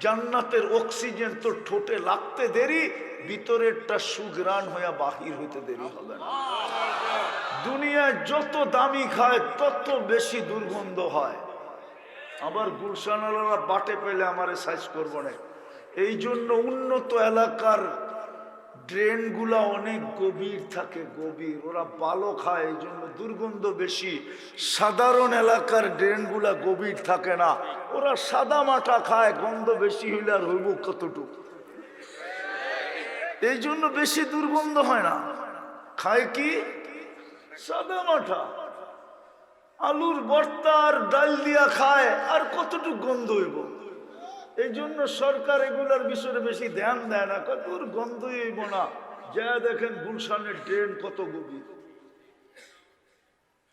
জান্নাতের অক্সিজেন তো ঠোঁটে লাগতে দেরি, ভিতরেরটা সুঘ্রাণ হয়ে বাহির হইতে দেরি হবে না। দুনিয়ায় যত দামি খায় তত বেশি দুর্গন্ধ হয়। আবার গুলশানওয়ালারা বাটে পেলে আমারে সাইজ করবো না। এই জন্য উন্নত এলাকার ড্রেনগুলা অনেক গভীর থাকে, গভীর, ওরা ভালো খায়, এই জন্য দুর্গন্ধ বেশি। সাধারণ এলাকার ড্রেনগুলা গভীর থাকে না, ওরা সাদা মাটা খায়, গন্ধ বেশি হইলে আর হইব কতটুকু, এই জন্য বেশি দুর্গন্ধ হয় না। খায় কি? সাদা মাটা। আলুর ভর্তা আর ডাল দিয়া খায়, আর কতটুকু গন্ধ হইব। এই জন্য সরকার এগুলার বিষয়ে বেশি ধ্যান দেয় না, কতটুকু গন্ধ হইব না। যা দেখেন গুলশানের ড্রেন কত গভীর।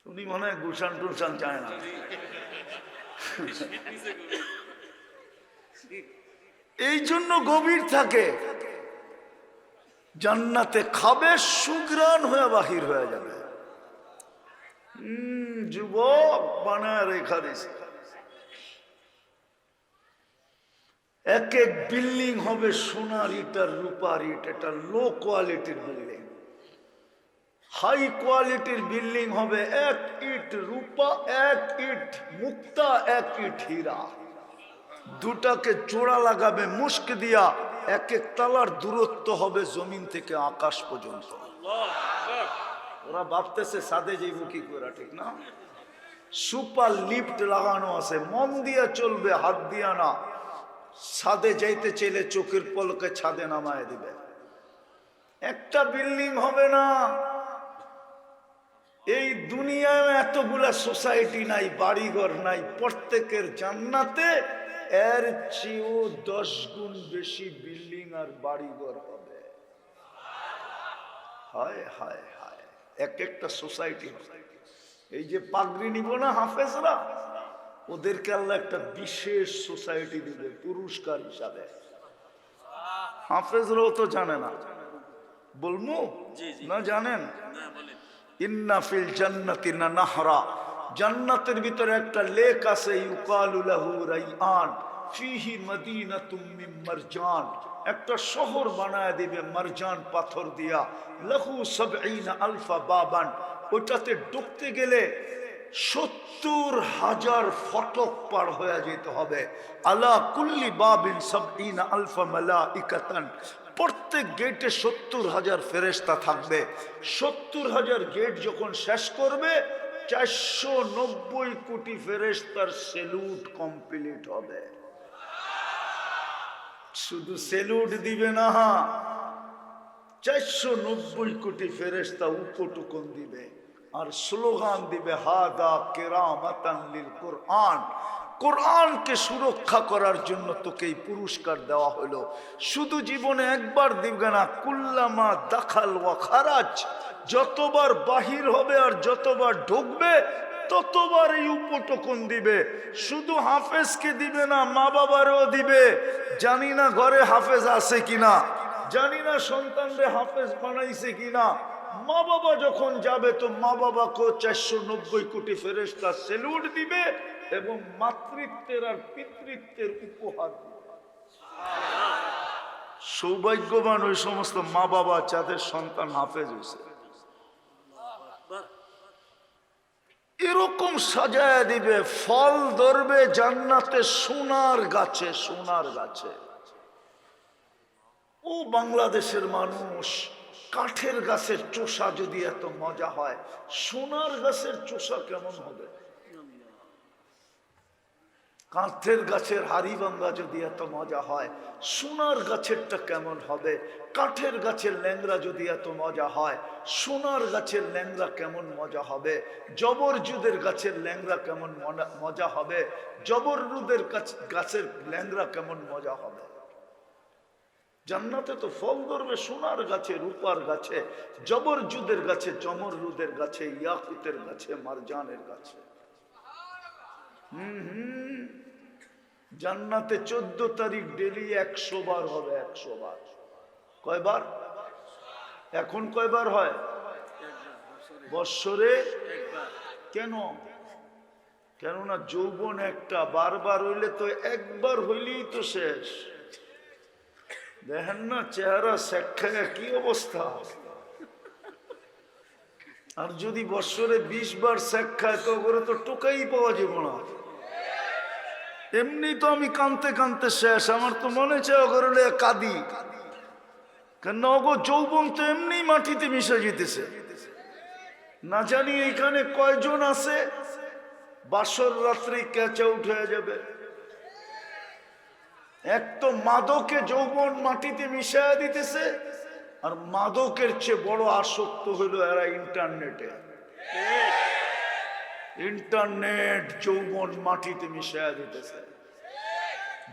উনি মনে হয় গুলশান টুলশান চায় না। এই জন্য গভীর থাকে। জান্নাতে খাবে, সুঘ্রাণ হয়ে বাহির হয়ে যাবে। যুবক বানায় রেখা দিছে। এক এক বিল্ডিং হবে সোনার ইট আর রূপার ইট। এটা লো কোয়ালিটির বিল্ডিং। হাই কোয়ালিটির বিল্ডিং হবে এক ইট রূপা, এক ইট মুক্তা, এক ইট হীরা। দুটাকে জোড়া লাগাবে মুস্ক দিয়া, এক এক তালার দূরত্ব হবে জমিন থেকে আকাশ পর্যন্ত। ওরা ভাবতেছে সাদে যাইব কি করে, ঠিক না? সুপার লিফট লাগানো আছে, মন দিয়া চলবে, হাত দিয়া না। ছাদে যাইতে চাইলে চোখের পলকে ছাদে নামায় দিবে। একটা বিল্ডিং হবে না। এই দুনিয়ায় এতগুলা সোসাইটি নাই, বাড়িঘর নাই। প্রত্যেকের জান্নাতে এর চেয়েও 10 গুণ বেশি বিল্ডিং আর বাড়িঘর হবে। হায় হায় হায়, এক একটা সোসাইটি। এই যে পাগড়ি নিব না হাফেজরা, ওদেরকে আল্লাহ একটা বিশেষ সোসাইটি দিবে পুরস্কার হিসাবে। হাফেজরাও তো জানে না, বলমু না জানেন? ইন্না ফিল জান্নাতি নাহরা, জান্নাতের ভিতরে একটা লেক আছে, ইউকালু লাহু রাইয়ান ফিহি মদিনাতুম মিন মারজান। একটা শহর বানায় দিবে মারজান পাথর দিয়া। লাহু ৭০ আলফা বাবান, ওটাতে ঢুকতে গেলে ৭০,০০০ ফটক পার হয়ে যেতে হবে। আলা কুল্লি বাবিন ৭০ আলফা মালাইকাতান, প্রত্যেক গেটে ৭০,০০০ ফেরেশতা থাকবে। ৭০,০০০ গেট যখন শেষ করবে, ৪৯০ কোটি ফেরেশতার সেলুট কমপ্লিট হবে। শুধু সেলুট দিবে না, ৪৯০ কোটি ফেরেশতা উপটুকন দিবে আর স্লোগান দিবে, হাদা কেরামাতান লিল কুরআন। কোরআনকে সুরক্ষা করার জন্য তোকে এই পুরস্কার দেওয়া হলো। শুধু জীবনে একবার দিবে না, কুল্লামা দাখাল ওয়া খারাজ, যতবার বাহির হবে আর যতবার ঢুকবে ততবার এই উপটকন দিবে। শুধু হাফেজকে দিবে না, মা বাবারও দিবে। জানি না ঘরে হাফেজ আছে কিনা, জানি না সন্তানরে হাফেজ বানাইছে কিনা। মা বাবা যখন যাবে তো মা বাবাকেও ৪৯০ কোটি ফেরেশতা সেলুট দিবে এবং মাতৃত্বের আর পিতৃত্বের উপহার দিবে। সৌভাগ্যবান ওই সমস্ত মা বাবা যাদের সন্তান হাফেজ হয়েছে। এরকম সাজায় দিবে, ফল ধরবে জান্নাতে সোনার গাছে, সোনার গাছে। ও বাংলাদেশের মানুষ, কাঠের গাছের চোষা যদি এত মজা হয়, সোনার গাছের চোষা কেমন হবে? কাঠের গাছের হাড়ি ভাঙ্গা যদি এত মজা হয়, সোনার গাছেরটা কেমন হবে? কাঠের গাছের ল্যাংড়া যদি এত মজা হয়, সোনার গাছের ল্যাংড়া কেমন মজা হবে? জবরজুদের গাছের ল্যাংড়া কেমন মজা হবে? জবরজুদের গাছের ল্যাংড়া কেমন মজা হবে? জান্নাতে তো ফল ধরবে সোনার গাছে, রূপার গাছে, জবরজুদের গাছে, জমরজুদের গাছে, ইয়াকুতের গাছে, মারজানের গাছে। জান্নাতে 14 তারিখ ডেলি 100 বার হবে, 100 বার। কয়বার? এখন কয়বার হয়? বৎসরে। কেন? কেননা যৌবন একটা, বারবার হইলে তো একবার হইলেই তো শেষ। দেখেন না চেহারা শেখায় কি অবস্থা। আর যদি বৎসরে 20 বার শেখ খায় তো করে তো টোকাই পাওয়া যাবে না। এমনি তো আমি কানতে কানতে শেষ, আমার তো মনে চায় করলে কাঁদি, কেন অগো যৌবন তো এমনি মাটিতে মিশে যেতেছে। না জানি এইখানে কয়জন আছে বাসর রাত্রি ক্যাচ আউট হয়ে যাবে। এক তো মাদকে যৌবন মাটিতে মিশাইয়া দিতেছে, আর মাদকের চেয়ে বড় আসক্ত হইল এরা ইন্টারনেটে। ইন্টারনেট যৌবন মাটিতে মিশাইয়া দিতেছে।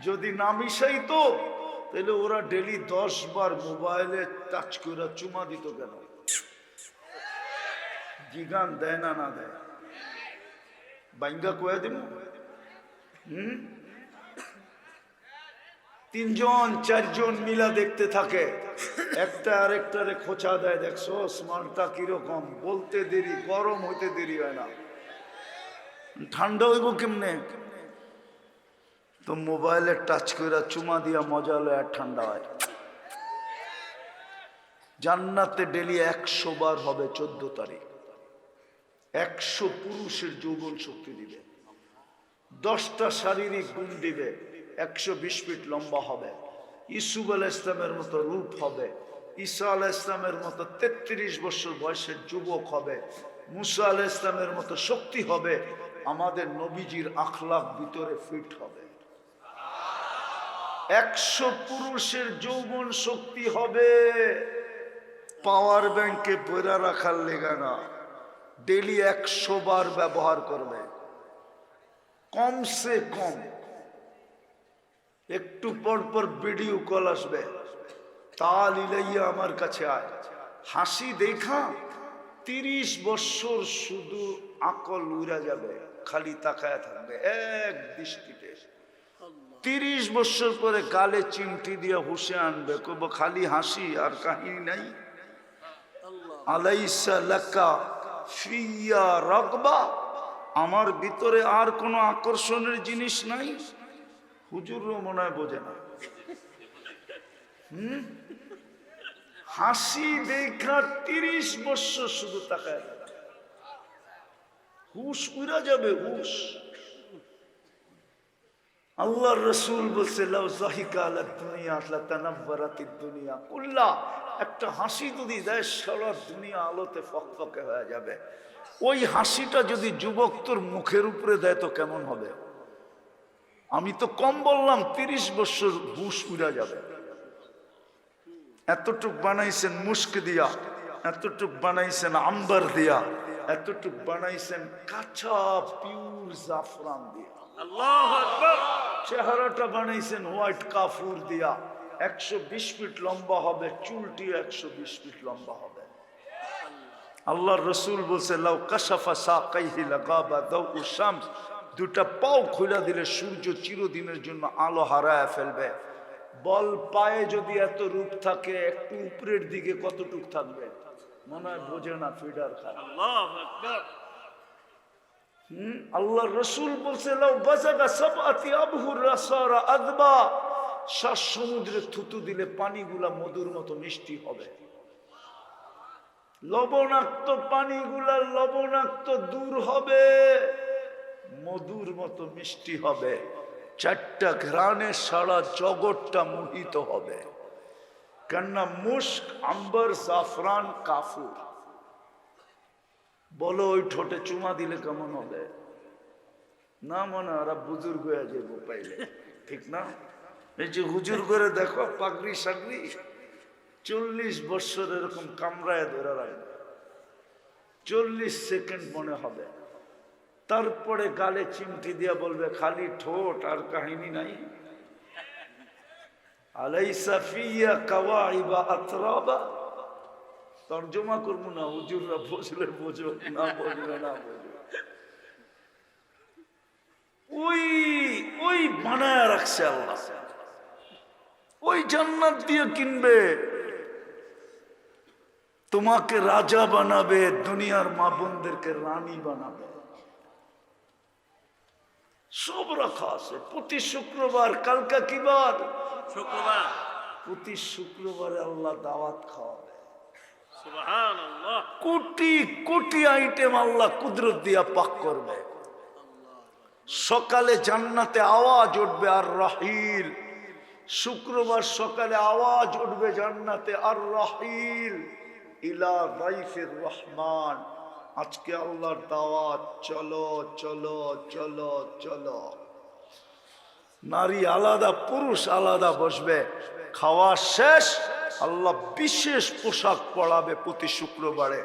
যদি না মিশাইতো তাহলে ওরা ডেলি 10 বার মোবাইলে টাচ করে চুমা দিত কেন? জিগান দেয় না, না দেয়? বাইঙ্গা কয়ে দিব। 3 জন 4 জন মিলা দেখতে থাকে, একটা আরেকটারে খোঁচা দেয়, দেখছো স্মার্টটা কিরকম, বলতে দেরি, গরম হইতে দেরি হয় না, ঠান্ডা হইব কেমনে? তো মোবাইলে টাচ করে চুমা দিয়া মজা হলো, আর ঠান্ডা হয়। জান্নাতে ডেলি 100 বার হবে 14 তারিখ। 100 পুরুষের যৌবন শক্তি দিবে, 10টা শারীরিক গুণ দিবে, 120 ফিট লম্বা হবে, ইসুফ আলাইহিস ইসলামের মতো রূপ হবে, ঈসা আলাইহিস ইসলামের মতো 33 বছর বয়সের যুবক হবে, মুসা আলাইহিস ইসলামের মতো শক্তি হবে, আমাদের নবীজির আখলাক ভিতরে ফিট হবে। 100 পুরুষের যৌবন শক্তি হবে, পাওয়ার ব্যাংকে পয়রা রাখার লেগা না, ডেলি 100 বার ব্যবহার করবে। কমসে কম একটু পর পর ভিডিও কল আসবে, তাল ইলাইয়া আমার কাছে আয়, হাসি দেখা 30 বছর শুধু আকল উড়া যাবে, খালি তাকায় থাকবে এক দৃষ্টিতে। 30 বছর পরে গালে চিমটি দিয়ে হুসে আনবে, কব খালি হাসি আর কাহিনী নাই। আলাইসা লাকা ফিয়া রাগবা, আমার ভিতরে আর কোনো আকর্ষণের জিনিস নাই। হুজুরও মনে হয় বোঝে না। হাসি দেখা 30 বছর শুধু তাকায়, হুশ উড়া যাবে, হুশ। আল্লাহর রাসূল বলছে লাউ যাহিকা আলা দুনিয়া লাতানাওয়ারাতিদ দুনিয়া কুল্লা, একটা হাসি যদি দেয় সারা দুনিয়া আলোতে ফকফকে হয়ে যাবে। ওই হাসিটা যদি যুবক তোর মুখের উপরে দেয় তো কেমন হবে? আমি তো কম বললাম, 30 বছর হুশ উড়া যাবে। এতটুক বানাইছেন মুস্ক দিয়া, এতটুক বানাইছেন আম্বার দিয়া, এতটুক বানাইছেন কাঁচা পিওর জাফরান দিয়া। আল্লাহু আকবার। চেহারাটা বানাইছেন হোয়াইট কাফুর দিয়া। 120 ফিট লম্বা হবে, চুলটি 120 ফিট লম্বা হবে। আল্লাহর রাসূল বলছে লাউ কাশাফা সাকাইহি লাগাবা দাউ শামস, দুটা পাও খুলে দিলে সূর্য চিরদিনের জন্য আলো হারায় ফেলবে। বল পায়ে যদি এত রূপ থাকে, একটু উপরের দিকে কতটুক থাকবে? মনে হয় বোঝে না, ফিডার খায়। আল্লাহু আকবার। আল্লাহর রাসূল বলছে লাউ বাযাগা সাবআতি আবহুর রাসারা আযবা, 7 সমুদ্রে থুতু দিলে পানিগুলা মধুর মতো মিষ্টি হবে। লবণাক্ত পানিগুলা লবণাক্ত দূর হবে, মধুর মতো মিষ্টি হবে। 4টা ঘ্রাণে সারা জগৎটা মোহিত হবে। কেননা মুস্ক, আম্বার, জাফরান, কাফুর। বলো ওই ঠোঁটে চুমা দিলে কেমন হবে? না মনে ওরা বুজুর্গ হয়ে যাবো পাইলে, ঠিক না? এই যে হুজুর করে দেখো পাগড়ি সাগড়ি, 40 বছর এরকম কামড়ায় ধরে রাখবে, 40 সেকেন্ড মনে হবে। তারপরে গালে চিমটি দিয়া বলবে খালি ঠোঁট আর কাহিনী নাই। আলাইসা ফিয়া কাওয়াইবা আতরাবা, তর্জমা করবো না, হুজুররা বুঝলে বোঝো, না বুঝলে না বোঝো। ওই বানায় রাখছে আল্লাহ, ওই জান্নাত দিয়ে কিনবে, তোমাকে রাজা বানাবে, দুনিয়ার মা বোনদেরকে রানী বানাবে। সব রাখা আছে। প্রতি শুক্রবার, কালকা কি বার? শুক্রবার। প্রতি শুক্রবারে আল্লাহ দাওয়াত খাওয়াবে। সুবহানাল্লাহ। কোটি কোটি আইটেম আল্লাহ কুদরত দিয়া পাক করবে। সকালে জান্নাতে আওয়াজ উঠবে আর রাহিল। শুক্রবার সকালে আওয়াজ উঠবে জান্নাতে আর রাহিল ইলা যাইফির রহমান। আজকে আল্লাহর দাওয়াত, চলো চলো চলো চলো। নারী আলাদা, পুরুষ আলাদা বসবে। খাওয়া শেষ, আল্লাহ বিশেষ পোশাক পরাবে প্রতি শুক্রবারে।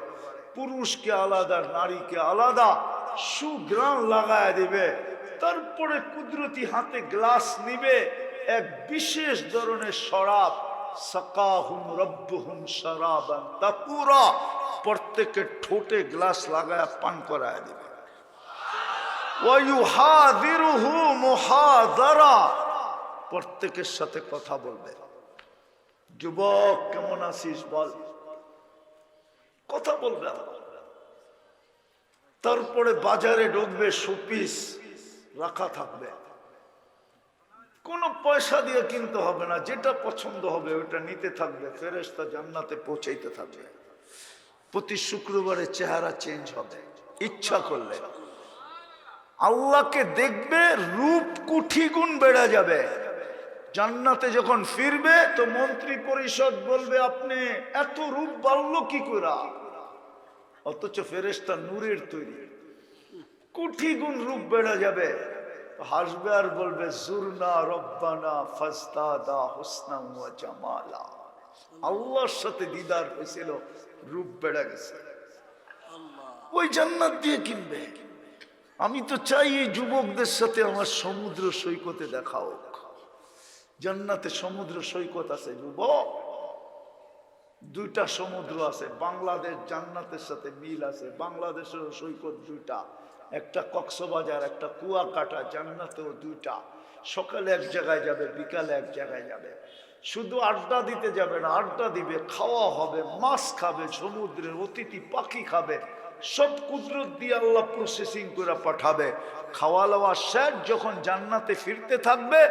পুরুষকে আলাদা, নারীকে আলাদা সুঘ্রাণ লাগায় দিবে। তারপরে কুদরতি হাতে গ্লাস নিবে, এক বিশেষ ধরনের শরাব, সাকাহুম রব্বুহুম শারাবান তাকুরা, প্রত্যেকের ঠোঁটে গ্লাস লাগায় পান করায় দিবে। ওয়ায়ুহাযিরুহু মুহাযারা, প্রত্যেকের সাথে কথা বলবে। যুবক কেমন আছিস বল, কথা বলবে। তারপরে বাজারে ঢুকবে, শোপিস রাখা থাকবে, কোনো পয়সা দিয়ে কিনতে হবে না, যেটা পছন্দ হবে ওটা নিতে থাকবে। ফেরেশতা জান্নাতে পৌঁছাইতে থাকবে। প্রতি শুক্রবারে চেহারা চেঞ্জ হবে ইচ্ছা করলে। আল্লাহকে দেখবে, রূপ কোটি গুণ বেড়ে যাবে। জান্নাতে যখন ফিরবে তো মন্ত্রী পরিষদ বলবে, আপনি এত রূপ বাড়লো কি করে? অথচ ফেরেশতা নূরের তৈরি, কোটি গুণ রূপ বেড়ে যাবে। হাসবে আর বলবে, জুরনা রব্বানা ফাজদাদা হুসনান ওয়া জামালা। আল্লাহর সাথে দিদার হয়েছিল, রূপ বেড়ে গেছে। ওই জান্নাত দিয়ে কিনবে। আমি তো চাই এই যুবকদের সাথে আমার সমুদ্র সৈকতে দেখা হোক। জান্নাতে সমুদ্র সৈকত আছে যুবক, দুইটা সমুদ্র আছে। বাংলাদেশ জান্নাতের সাথে মিল আছে। বাংলাদেশের সৈকত দুইটা, একটা কক্সবাজার, একটা কুয়াকাটা। জান্নাতেও দুইটা। সকালে এক জায়গায় যাবে, বিকালে এক জায়গায় যাবে। শুধু আড্ডা দিতে যাবে না, আড্ডা দিবে, খাওয়া হবে, মাছ খাবে, সমুদ্রের অতিথি পাখি খাবে। সব কুদরত দিয়ে আল্লাহ প্রসেসিং করে পাঠাবে। খাওয়া দাওয়া শেষ, যখন জান্নাতে ফিরতে থাকবে,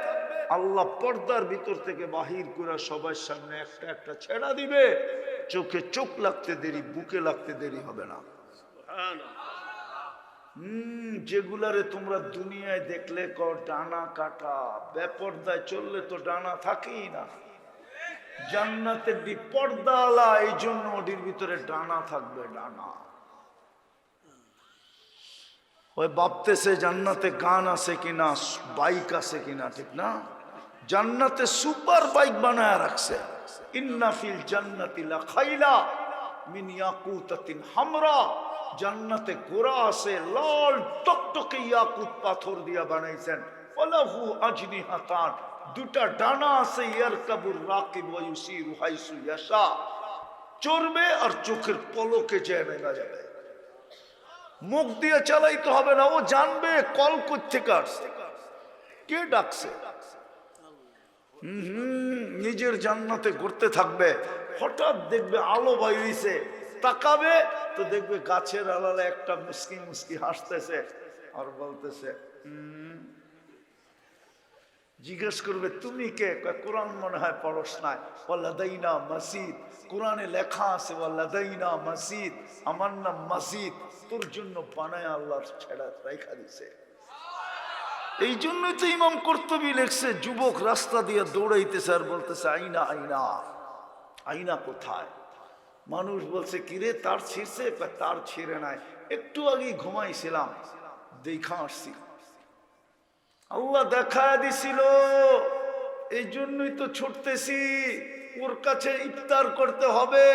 আল্লাহ পর্দার ভিতর থেকে বাহির করে সবার সামনে একটা একটা ছেড়া দিবে। চোখে চোখ লাগতে দেরি, বুকে লাগতে দেরি হবে না। যেগুলারে তোমরা দুনিয়ায় দেখলে কর ডানা কাটা, বেপর্দায় চললে তো ডানা থাকেই না। জান্নাতের পর্দা আলা, এই জন্য ওটির ভিতরে ডানা থাকবে, ডানা। ওই ভাবতেছে জান্নাতে গান আছে কিনা, বাইক আছে কিনা, ঠিক না? জান্নাতে সুপার বাইক বানায় রাখছে। ইন্না ফিল জান্নাতি লাখাইলা মিন ইয়াকুতাতিন হামরা। জান্নাতে ঘোড়া আছে, লাল টকটকে ইয়াকুত পাথর দিয়া বানাইছেন। ওয়ালাহু আজনিহাতান, দুটা ডানা আছে। ইয়ারকাবুর রাকিব ওয়া ইউসিরু হাইসু ইয়াশা, চড়বে আর চোখের পলকে যায় নেমে যাবে। মুখ দিয়ে চালাইতে হবে না, ও জানবে কল কোত্থেকে আসছে, কে ডাকছে। নিজের জান্নাতে ঘুরতে থাকবে। হঠাৎ দেখবে আলো বাইরেছে, তাকাবে তো দেখবে গাছের আড়ালে একটা মুস্কি মুস্কি হাসতেছে আর বলতেছে। জিজ্ঞেস করবে, তুমি কে? কোরআন মনে হয় পড়স নাই। ওয়ালাদাইনা মাসিদ, কোরআনে লেখা আছে ওয়ালাদাইনা মাসিদ, আমার নাম মাসিদ। তোর জন্য বানায় আল্লাহর ছেড়া রেখা দিছে। এই জন্যই তো ইমাম কর্তুবী লেখছে, যুবক রাস্তা দিয়ে দৌড়াইতেছে আর বলতেছে, আইনা আইনা, আইনা কোথায়? মানুষ বলছে, কিরে তার ছিঁড়ছে? তার ছিঁড়ে নাই, একটু আগেই ঘুমাইছিলাম, দেখা আসছি। আল্লাহ দেখায় দিছিল, এই জন্যই তো ছুটতেছি, ওর কাছে ইফতার করতে হবে।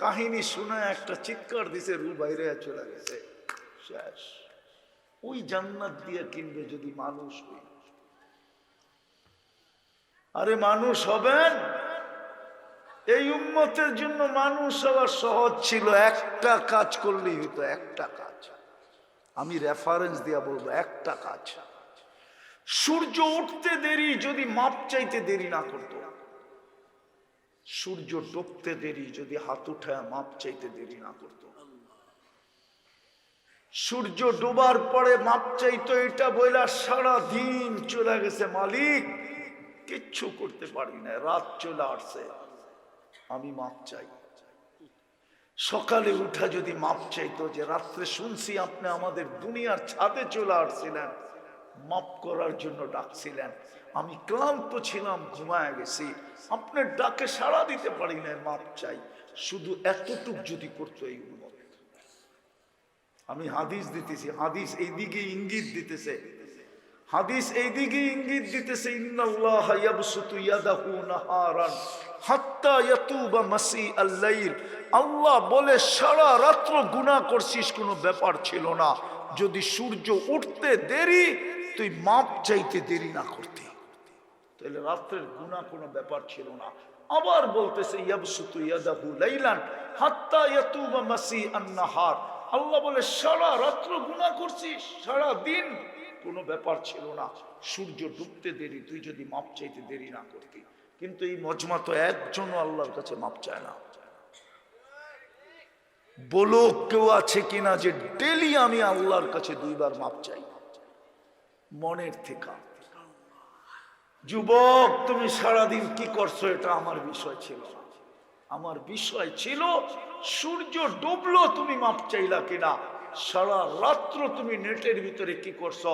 কাহিনী শুনে একটা চিৎকার দিছে, রু বাইরে চলে গেছে, শেষ। ওই জান্নাত দিয়ে কিনবে যদি মানুষ হই। আরে মানুষ হবেন, এই উম্মতের জন্য মানুষ হওয়া সহজ ছিল। একটা কাজ করলেই হতো, একটা কাজ। আমি রেফারেন্স দিয়া বলবো, একটা কাজ। সূর্য উঠতে দেরি যদি মাপ চাইতে দেরি না করত, সূর্য ডুবতে দেরি যদি হাত উঠায় মাপ চাইতে দেরি না করত, সূর্য ডোবার পরে মাপ চাইতো, এটা বইলা সারা দিন চলে গেছে, মালিক কিচ্ছু করতে পারি না, রাত চলে আসছে, আমি মাপ চাই। সকালে উঠা যদি মাপ চাইতো যে রাত্রে শুনছি আপনি আমাদের দুনিয়ার ছাদে চলে আসছিলেন, মাপ করার জন্য ডাকছিলেন, আমি ক্লান্ত ছিলাম, ঘুমায় গেছি, আপনার ডাকে সাড়া দিতে পারি না, মাপ চাই। শুধু এতটুক যদি করতো এই উম্মত। আমি হাদিস দিতেছি, হাদিস এইদিকে ইঙ্গিত দিতেছে, হাদিস এইদিকে ইঙ্গিত দিতেছে, ইন্নাল্লাহা ইয়াবসুতু ইয়াদাহু নাহারান হাত্তা ইয়াতুবা মাসিআল লাইল। আল্লাহ বলে সারা রাত্র গুনাহ করছিস, কোনো ব্যাপার ছিল না, যদি সূর্য উঠতে দেরি তুই মাপ চাইতে দেরি না করতে, তাহলে রাত্রের গুনাহ কোনো ব্যাপার ছিল না। আবার বলতেছে ইয়াবসুতু ইয়াদাহু লাইলান হাত্তা ইয়াতুবা মাসিআন নাহার। আল্লাহ বলে সারা রাত্র গুনাহ করছিস, সারা দিন কোনো ব্যাপার ছিল না, সূর্য ডুবতে দেরি তুই যদি মাপ চাইতে দেরি না করতি। কিন্তু এই মজমা তো একজনও আল্লাহর কাছে মাপ চায় না। বলো কেউ আছে কিনা যে ডেলি আমি আল্লাহর কাছে 2 বার মাপ চাই মনের থেকে? যুবক, তুমি সারাদিন কি করছো এটা আমার বিষয় ছিল না, আমার বিষয় ছিল সূর্য ডুবলো তুমি মাপ চাইলা কিনা, সারা রাত্র তুমি নেটের ভিতরে কি করছো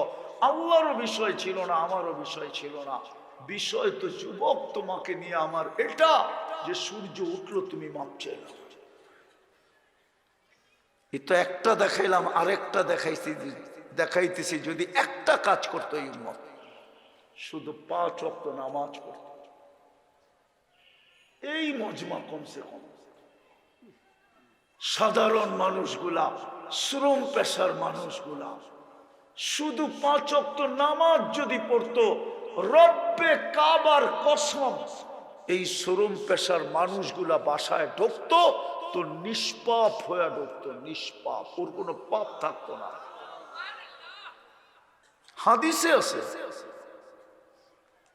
আল্লাহরও বিষয় ছিল না, আমারও বিষয় ছিল না। বিষয় তো যুবক তোমাকে নিয়ে আমার এটা যে সূর্য উঠলো তুমি মাপ চাইলা। এ তো একটা দেখাইলাম, আরেকটা দেখাইতেছি, যদি একটা কাজ করতো এই উম্মত, শুধু 5 ওয়াক্ত নামাজ পড়ত, এই মজমা কমসে কম সাধারণ মানুষগুলা, শ্রম পেশার মানুষগুলা শুধু 5 ওয়াক্ত নামাজ যদি পড়তো, রব্বে কাবার কসম, এই শ্রম পেশার মানুষগুলা বাসায় ঢুকতো তো নিষ্পাপ হয়ে ঢুকতো, নিষ্পাপ, ওর কোনো পাপ থাকতো না। হাদিসে আছে,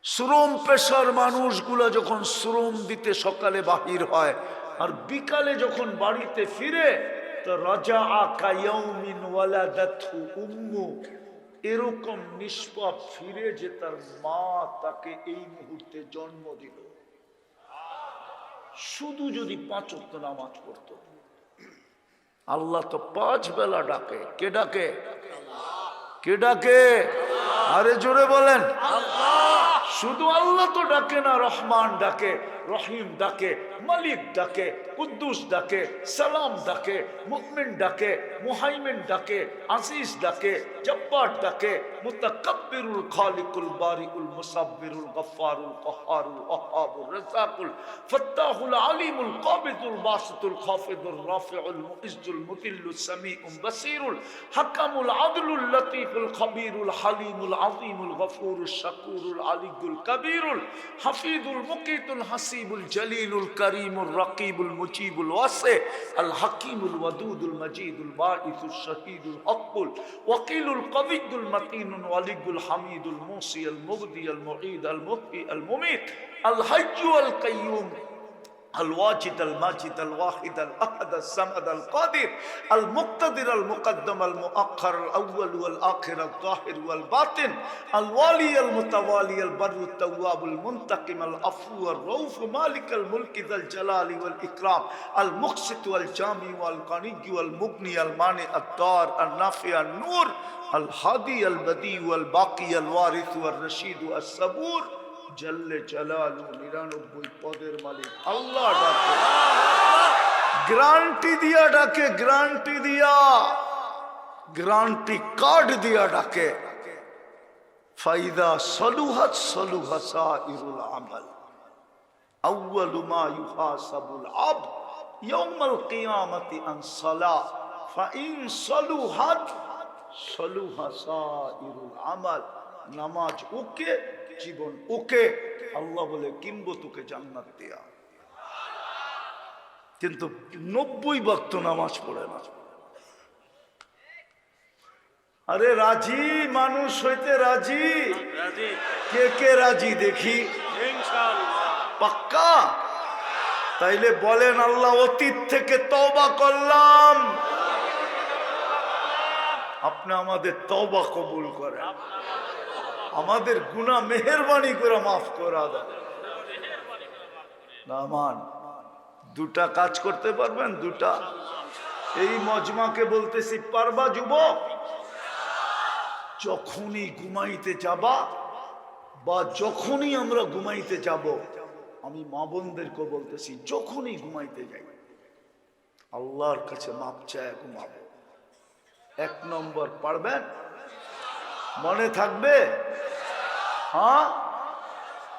শ্রম পেশার মানুষগুলা যখন শ্রম দিতে সকালে বাহির হয় আর বিকালে যখন বাড়িতে ফিরে, তো রাজা আকায়াউমিন ওয়ালাদাতহু উম্মু, এরকম নিষ্পাপ ফিরে যে তার মা তাকে এই মুহূর্তে জন্ম দিল, শুধু যদি 5 ওয়াক্ত নামাজ পড়তো। আল্লাহ তো 5 বেলা ডাকে, কে ডাকে? কে ডাকে? আরে জোরে বলেন। শুধু আল্লাহ তো ডাকে না, রহমান ডাকে, রহিম ডাকে, মালিক ডাকে, কুদ্দুস ডাকে, সালাম ডাকে, মুমিন ডাকে, মুহাইমিন ডাকে, আজিজ ডাকে, জব্বার ডাকে, মুতাকাব্বিরুল খালিকুল বারিউল মুসাব্বিরুল গফফারুল কহ্হারুল ওয়াহ্হাবুর রাজ্জাকুল ফাত্তাহুল আলিমুল কাবিদুল বাসিতুল খাফিদুর রাফিউল মুইজ্জুল মুতিল্লুস সামিউম বাসীরুল হাকামুল আদলুল লতীফুল খবীরুল হালিমুল আযীমুল গফুরুশ শাকুরুল আলিয়ুল কবীরুল হাফিজুল মুকিতুল হাসিবুল জলিলুল করিমুর রকিবুল মুজিবুল ওয়াসি আল হাকিমুল ওয়াদুদুল মজিদুল বাঈসুশ শহীদুল হকুল ওয়াকিলুল কবিয়ুল মতিনুল ওয়ালিয়ুল হামিদুল মুসি আল মুবদি আল মুঈদ আল মুহয়ি আল মুমীত আল হাইয়্যু আল কাইয়্যুম الواجد الماجد الواحد الأحد الصمد القادر المقتدر المقدم المؤخر الأول والآخر الظاهر والباطن الوالي المتوالي البر التواب المنتقم العفو الرؤوف مالك الملك ذا الجلال والإكرام المقسط والجامع والغني والمغني المانع الدار النافع النور الهادي البديع والباقي الوارث والرشيد الصبور জল্লে জালালু 99 পদের মালিক আল্লাহ ডাকে, গ্যারান্টি দিয়া ডাকে, গ্যারান্টি দিয়া, গ্যারান্টি কার্ড দিয়া ডাকে। ফাইদা সলুহাত সলুহা সাইরুল আমাল আউয়ালু মা ইউহাসাবুল আবদ ইয়াউমাল কিয়ামাতি আন সালাহ ফাইন সলুহাত সলুহা সাইরুল আমাল। নামাজ ওকে, জীবন ওকে, আল্লাহ বলে কিনবো তোকে জান্নাত দিয়া। কিন্তু 90 ওয়াক্ত নামাজ পড়ে না। আরে রাজি, মানুষ হইতে রাজি, কে কে রাজি দেখি? পাক্কা? তাইলে বলেন আল্লাহ অতীত থেকে তওবা করলাম, আপনি আমাদের তওবা কবুল করেন, আমাদের গুনাহ মেহেরবানি করে মাফ করে দেন। রহমান, দুটা কাজ করতে পারবেন? দুটা। এই মজমাকে বলতেছি, পারবা যুবক? যখনই ঘুমাইতে যাবা বা যখনই আমরা ঘুমাইতে যাব, আমি মা বোনদেরকে বলতেছি, যখনই ঘুমাইতে যাই আল্লাহর কাছে মাপ চায় ঘুমাবো। 1 নম্বর, পারবেন? মনে থাকবে? হ্যাঁ,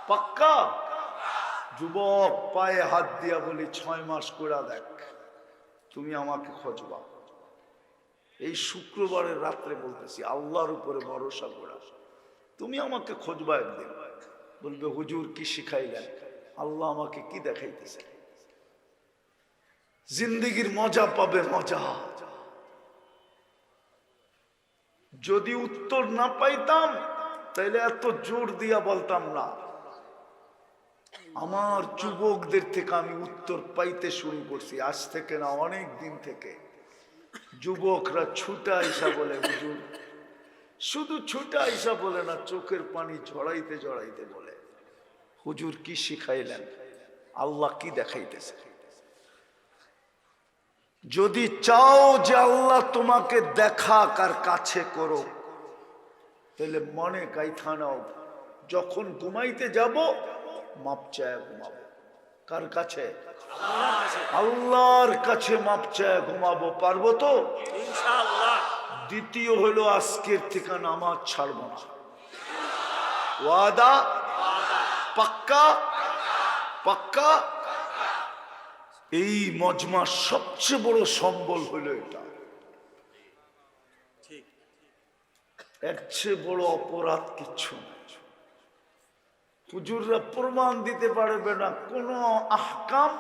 পাক্কা? যুবক, পায়ে হাত দিয়া বলি, 6 মাস করে দেখ, তুমি আমাকে খোঁজবা। এই শুক্রবারের রাত্রে বলতেছি, আল্লাহর উপরে ভরসা করা, তুমি আমাকে খোঁজবা একদিন। বলবে, হুজুর কি শিখাইলেন? আল্লাহ আমাকে কি দেখাইতেছে? জিন্দেগির মজা পাবে, মজা। যদি উত্তর না পাইতাম তাইলে এত জোর দিয়া বলতাম না। আমার যুবকদের থেকে আমি উত্তর পাইতে শুরু করছি, আজ থেকে না, অনেক দিন থেকে। যুবকরা ছুটা আইসা বলে, হুজুর, শুধু ছুটা আইসা বলে না, চোখের পানি ঝরাইতে ঝরাইতে বলে, হুজুর কি শিখাইলেন? আল্লাহ কি দেখাইতেছে? যদি চাও যে আল্লাহ তোমাকে দেখাক আর কাছে করো, তাহলে মনে গাইথা নাও, যখন ঘুমাইতে যাব মাপ চায় ঘুমাবো। কার কাছে? আল্লাহর কাছে মাপ চায় ঘুমাবো। পারবো তো? ইনশাআল্লাহ। দ্বিতীয় হলো, আজকের থেকে নামাজ ছাড়বো না। ওয়াদা? পাক্কা? পাক্কা? এই মজমার সবচেয়ে বড় সম্বল হলো এটা। ঠিক। এর চেয়ে বড় অপরাধ কিচ্ছু না। হুজুররা প্রমাণ দিতে পারবে না কোন আহকাম,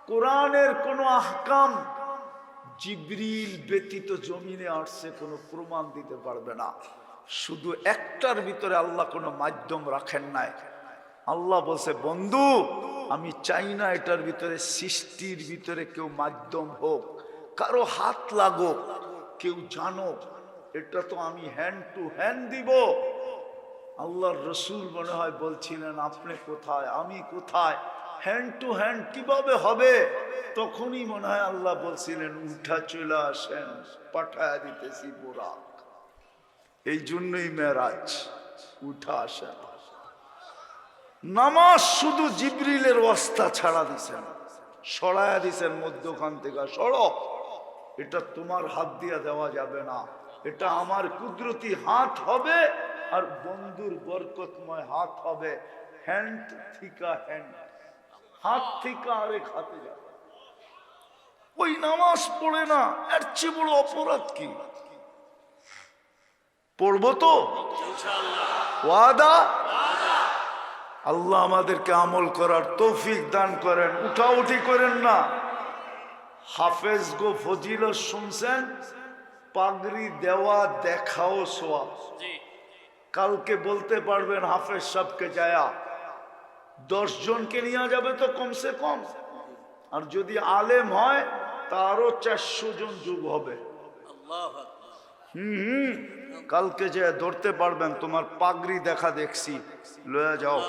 কোরআনের কোন আহকাম জিবরিল ব্যতীত জমিনে আসছে, কোনো প্রমাণ দিতে পারবে না। শুধু একটার ভিতরে আল্লাহ কোনো মাধ্যম রাখেন নাই। আল্লাহ বলছে, বন্ধু, আমি চাই না এটার ভিতরে, সৃষ্টির ভিতরে কেউ মাধ্যম হোক, কারো হাত লাগো, কেউ জানো, এটা তো আমি হ্যান্ড টু হ্যান্ড দিব। আল্লাহর রসুল মনে হয় বলছিলেন, আপনি কোথায়, আমি কোথায়, হ্যান্ড টু হ্যান্ড কিভাবে হবে? তখনই মনে হয় আল্লাহ বলছিলেন, উঠা চলে আসেন, পাঠায় দিতেছি বুরাক। এই জন্যই মেরাজ, উঠা আসেন। নামাজ শুধু জিবরিলের ওয়াস্তা ছাড়া দিছেন, সরায়া দিছেন মধ্যখান থেকে, সরো, এটা তোমার হাত দিয়া দেওয়া যাবে না, এটা আমার কুদরতি হাত হবে, আর বন্ধুর বরকতময় হাত হবে। হ্যান্ড থিকা হ্যান্ড, হাত থেকে আরেক হাতে যাবে। ওই নামাজ পড়ে না, এর চেয়ে বড় অপরাধ কি? পড়বো তো? ওয়াদা? আল্লাহ আমাদেরকে আমল করার তৌফিক দান করেন। উঠাউঠি করেন না। হাফেজ গো ফজিলত শুনছেন, পাগড়ি দেওয়া দেখাও সোয়াব। কালকে বলতে পারবেন হাফেজ সাহেবকে যায়া 10 জনকে নিয়ে যাবে তো কমসে কম, আর যদি আলেম হয় তারও 400 জন যোগ হবে। কালকে যে ধরতে পারবেন, তোমার পাগড়ি দেখা দেখছি, লয়ে যাও।